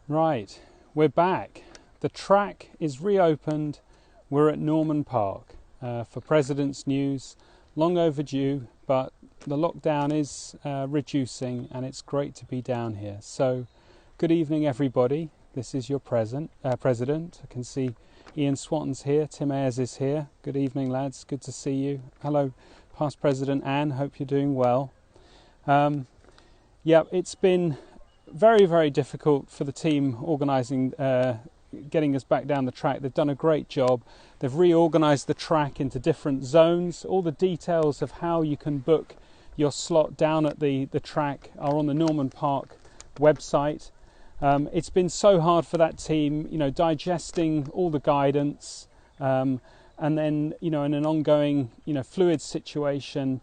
Right, we're back. The track is reopened. We're at Norman Park for President's News. Long overdue, but the lockdown is reducing and it's great to be down here. So, good evening everybody. This is your president. I can see Ian Swatton's here, Tim Ayres is here. Good evening lads, good to see you. Hello past President Anne, hope you're doing well. Yeah, it's been very, very difficult for the team organising, getting us back down the track. They've done a great job. They've reorganised the track into different zones. All the details of how you can book your slot down at the track are on the Norman Park website. It's been so hard for that team, you know, digesting all the guidance, and then, you know, in an ongoing, you know, fluid situation,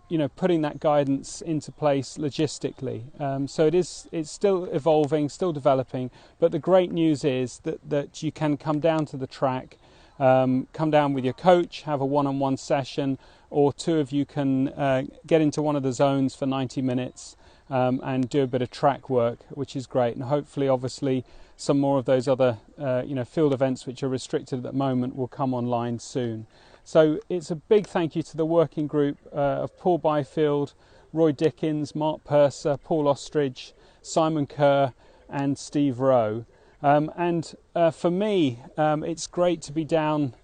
you know, putting that guidance into place logistically. So it's still evolving, still developing, but the great news is that you can come down to the track, come down with your coach, have a one-on-one session, or two of you can get into one of the zones for 90 minutes and do a bit of track work, which is great. And hopefully, obviously, some more of those other you know, field events which are restricted at the moment will come online soon. So it's a big thank you to the working group of Paul Byfield, Roy Dickens, Mark Purser, Paul Ostrich, Simon Kerr and Steve Rowe. And for me, it's great to be down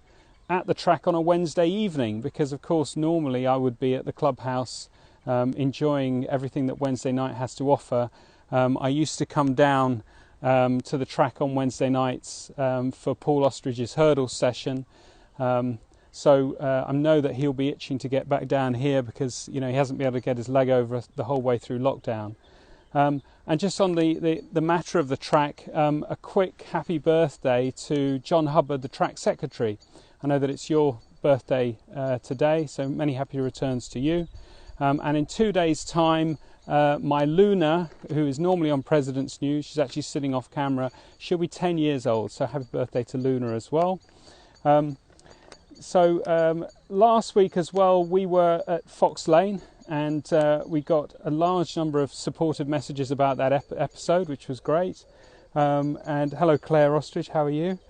at the track on a Wednesday evening because, of course, normally I would be at the clubhouse enjoying everything that Wednesday night has to offer. I used to come down to the track on Wednesday nights for Paul Ostrich's hurdle session. So I know that he'll be itching to get back down here because, you know, he hasn't been able to get his leg over the whole way through lockdown. And just on the matter of the track, a quick happy birthday to John Hubbard, the track secretary. I know that it's your birthday today, so many happy returns to you. And in 2 days' time, my Luna, who is normally on President's News, she's actually sitting off camera, she'll be 10 years old, so happy birthday to Luna as well. So last week as well, we were at Fox Lane and we got a large number of supportive messages about that episode, which was great. And hello, Claire Ostrich, how are you?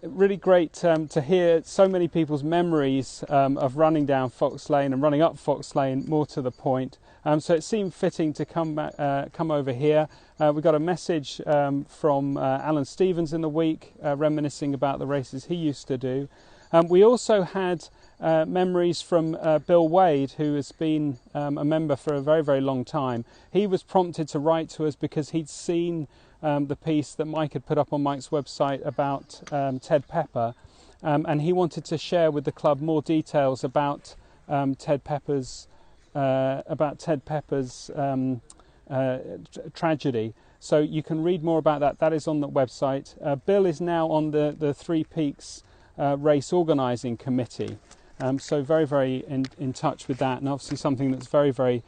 Really great to hear so many people's memories of running down Fox Lane and running up Fox Lane, more to the point. So it seemed fitting to come over here. We got a message from Alan Stevens in the week, reminiscing about the races he used to do. We also had memories from Bill Wade, who has been a member for a very, very long time. He was prompted to write to us because he'd seen the piece that Mike had put up on Mike's website about Ted Pepper, and he wanted to share with the club more details about Ted Pepper's tragedy. So you can read more about that. That is on the website. Bill is now on the Three Peaks race organising committee. So very, very in touch with that, and obviously something that's very, very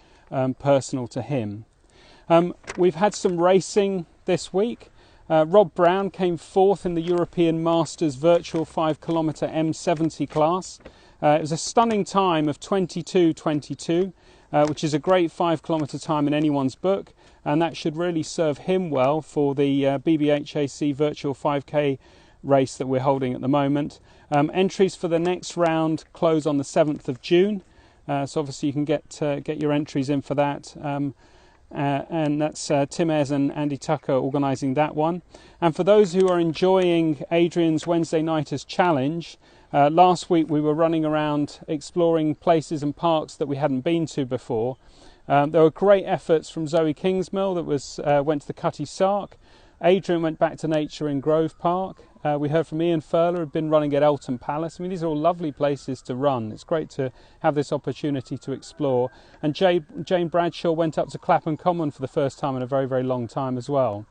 personal to him. We've had some racing this week. Rob Brown came fourth in the European Masters Virtual 5 km M70 class. It was a stunning time of 22:22, which is a great 5 km time in anyone's book, and that should really serve him well for the BBHAC Virtual 5K race that we're holding at the moment. Entries for the next round close on the 7th of June, so obviously you can get your entries in for that. And that's Tim Ayres and Andy Tucker organising that one. And for those who are enjoying Adrian's Wednesday Nighters Challenge, last week we were running around exploring places and parks that we hadn't been to before. There were great efforts from Zoe Kingsmill that went to the Cutty Sark. Adrian went back to nature in Grove Park. We heard from Ian Furler, who'd been running at Elton Palace. I mean, these are all lovely places to run. It's great to have this opportunity to explore. And Jane Bradshaw went up to Clapham Common for the first time in a very, very long time as well.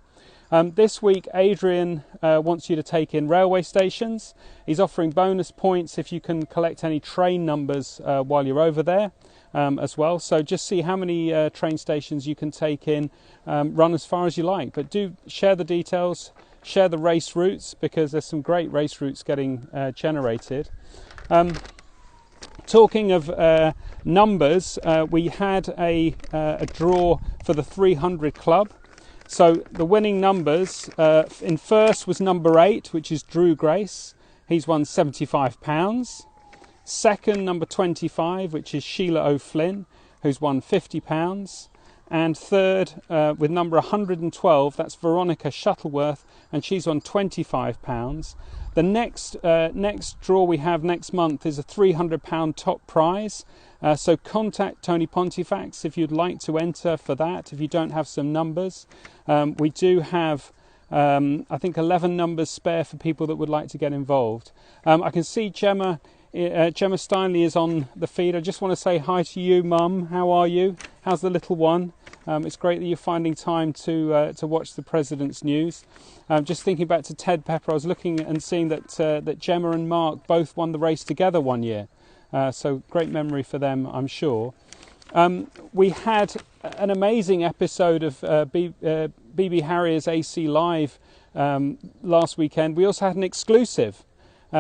This week, Adrian wants you to take in railway stations. He's offering bonus points if you can collect any train numbers while you're over there as well. So just see how many train stations you can take in, run as far as you like. But do share the details, share the race routes, because there's some great race routes getting generated. Talking of numbers, we had a draw for the 300 club. So the winning numbers, in first was number 8, which is Drew Grace. He's won £75. Second, number 25, which is Sheila O'Flynn, who's won £50. And third, with number 112, that's Veronica Shuttleworth, and she's won £25. The next draw we have next month is a £300 top prize. So contact Tony Pontifex if you'd like to enter for that, if you don't have some numbers. We do have, I think, 11 numbers spare for people that would like to get involved. I can see Gemma Steinley is on the feed. I just want to say hi to you, Mum. How are you? How's the little one? It's great that you're finding time to watch the President's News. Just thinking back to Ted Pepper, I was looking and seeing that Gemma and Mark both won the race together one year. So great memory for them, I'm sure. We had an amazing episode of BB Harriers AC Live last weekend. We also had an exclusive.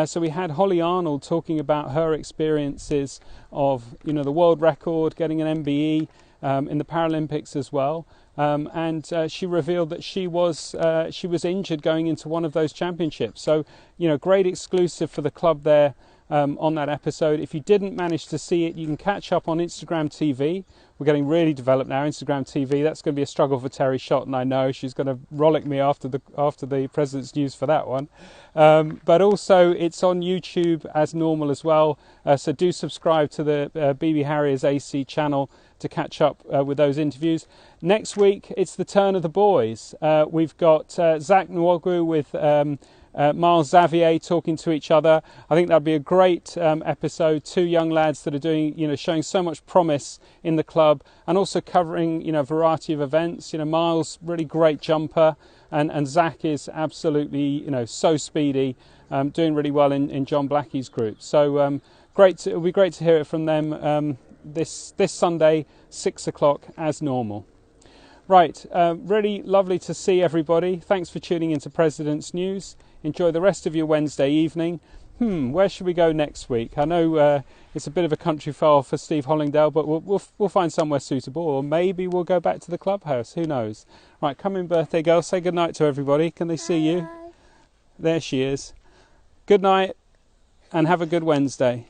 So we had Holly Arnold talking about her experiences of, the world record, getting an MBE in the Paralympics as well. And she revealed that she was injured going into one of those championships. So, great exclusive for the club there. On that episode. If you didn't manage to see it, you can catch up on Instagram TV. We're getting really developed now, Instagram TV. That's going to be a struggle for Terry Shotton, I know. She's going to rollick me after the President's News for that one. But also it's on YouTube as normal as well. So do subscribe to the BB Harriers AC channel to catch up with those interviews. Next week, it's the turn of the boys. We've got Zach Nwogwu with Miles Xavier talking to each other. I think that'd be a great episode. Two young lads that are doing, showing so much promise in the club, and also covering, a variety of events. Miles, really great jumper, and Zach is absolutely, so speedy, doing really well in John Blackie's group. So it'll be great to hear it from them this Sunday, 6 o'clock as normal. Right, really lovely to see everybody. Thanks for tuning into President's News. Enjoy the rest of your Wednesday evening. Where should we go next week? I know it's a bit of a country file for Steve Hollingdale, but we'll find somewhere suitable, or maybe we'll go back to the clubhouse. Who knows? Right, come in, birthday girl. Say good night to everybody. Can they see you? There she is. Good night, and have a good Wednesday.